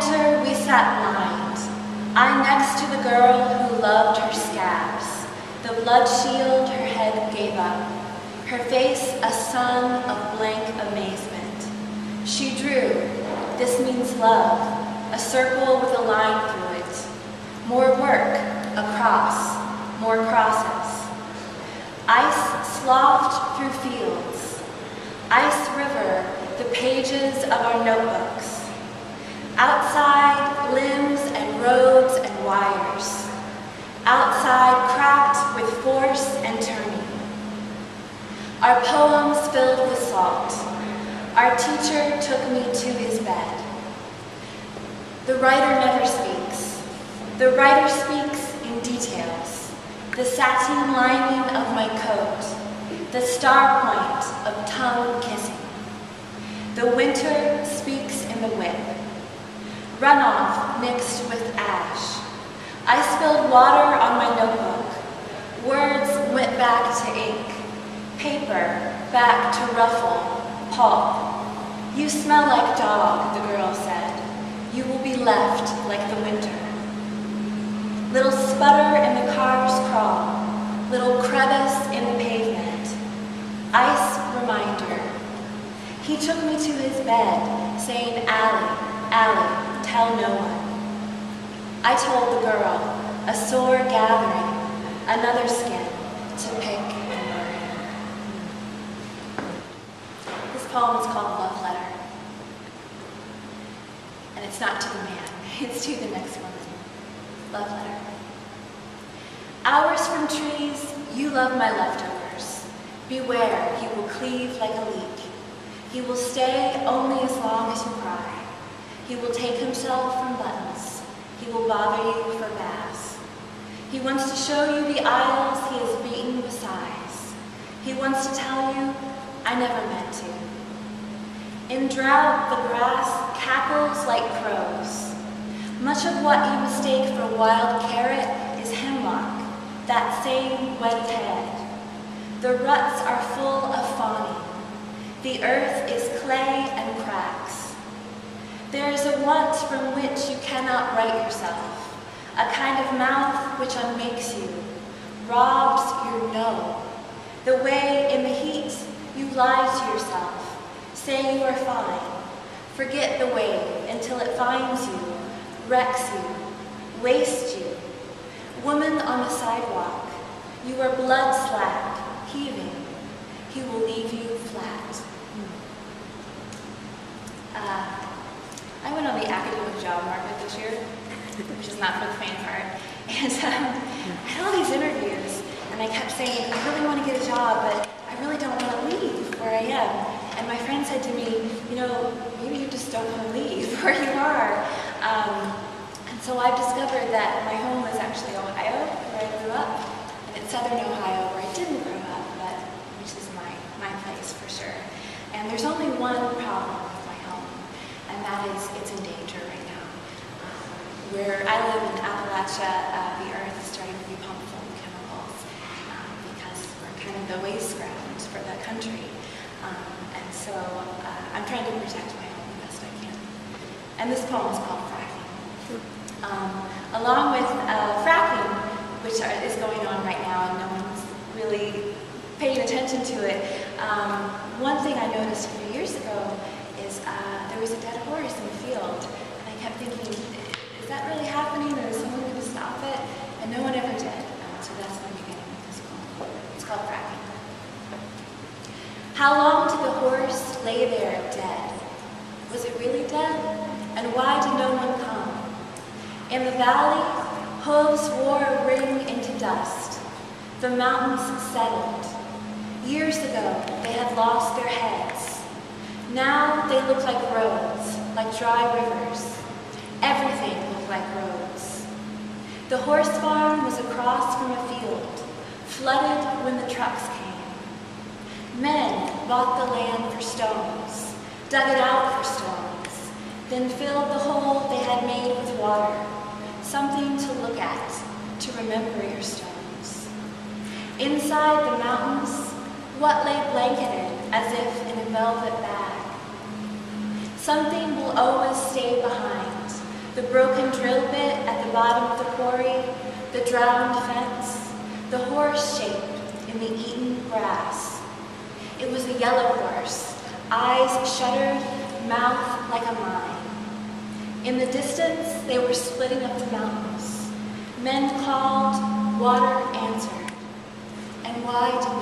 winter we sat blind, I next to the girl who loved her scabs, the blood shield her head gave up, her face a sun of blank amazement. She drew, this means love, a circle with a line through it. More work, a cross, more crosses. Ice sloughed through fields. Ice river, the pages of our notebooks. Outside, limbs and roads and wires. Outside, cracked with force and turning. Our poems filled with salt. Our teacher took me to his bed. The writer never speaks. The writer speaks in details. The satin lining of my coat. The star point of tongue kissing. The winter speaks in the whip. Runoff mixed with ash. I spilled water on my notebook. Words went back to ink. Paper back to ruffle, pulp. You smell like dog, the girl said. You will be left like the winter. Little sputter in the car's crawl. Little crevice in the pavement. Ice reminder. He took me to his bed, saying, Allie, Allie, tell no one. I told the girl, a sore gathering, another skin to pick and burn. This poem is called Love Letter. And it's not to the man, it's to the next woman. Love letter. Hours from trees, you love my leftovers. Beware, he will cleave like a leek. He will stay only as long as you cry. He will take himself from buttons. He will bother you for baths. He wants to show you the aisles he has beaten with sighs. He wants to tell you, I never meant to. In drought, the grass cackles like crows. Much of what you mistake for wild carrot is hemlock, that same webbed head. The ruts are full of fawning. The earth is clay and cracks. There is a want from which you cannot right yourself, a kind of mouth which unmakes you, robs your no. The way in the heat you lie to yourself, say you are fine, forget the way until it finds you, wrecks you, wastes you. Woman on the sidewalk, you are blood-slapped, heaving. He will leave you flat. I went on the academic job market this year, which is not for the faint of heart. And I had all these interviews, and I kept saying, I really want to get a job, but I really don't want to leave where I am. And my friend said to me, you know, maybe you just don't want to leave where you are. And so I've discovered that my home is actually Ohio, where I grew up, and it's southern Ohio, where I didn't grow up, but which is my place for sure. And there's only one problem with my home, and that is it's in danger right now. Where I live in Appalachia, the earth is starting to be pumped full of chemicals because we're kind of the waste ground for the country. And so I'm trying to protect my home the best I can. And this poem is called Fracking. Along with fracking, which is going on right now and no one's really paying attention to it, one thing I noticed a few years ago is there was a dead horse in the field, and I kept thinking, is that really happening, or is someone going to stop it? And no one ever did, so that's my beginning of this poem. It's called Fracking. How long did the horse lay there dead? Was it really dead? And why did no one come? In the valley, hooves wore a ring into dust. The mountains settled. Years ago, they had lost their heads. Now they look like roads, like dry rivers. Everything looked like roads. The horse farm was across from a field, flooded when the trucks came. Men bought the land for stones, dug it out for stones, then filled the hole they had made with water, something to look at, to remember your stones. Inside the mountains, what lay blanketed as if in a velvet bag? Something will always stay behind, The broken drill bit at the bottom of the quarry, the drowned fence, the horse shape in the eaten grass. It was a yellow horse, eyes shuttered, mouth like a mine. In the distance, they were splitting up the mountains. Men called, water answered. And why did